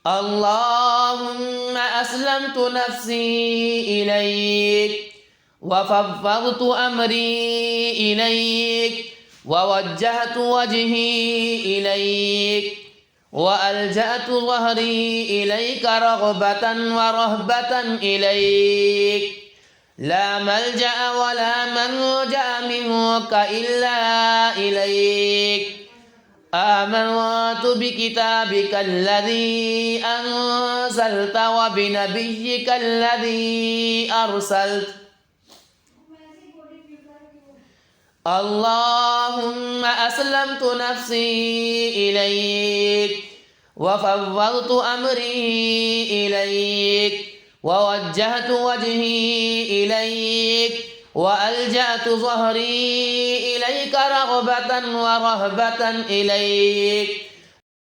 اللهم أسلمت نفسي إليك وفوضت أمري إليك ووجهت وجهي إليك وألجأت ظهري إليك رغبة ورهبة إليك لا ملجأ ولا منجأ منك إلا إليك آمنت بكتابك الذي أنزلت وبنبيك الذي أرسلت اللهم أسلمت نفسي إليك وفوضت أمري إليك ووجهت وجهي إليك وألجأت ظهري إليك رغبة ورهبة إليك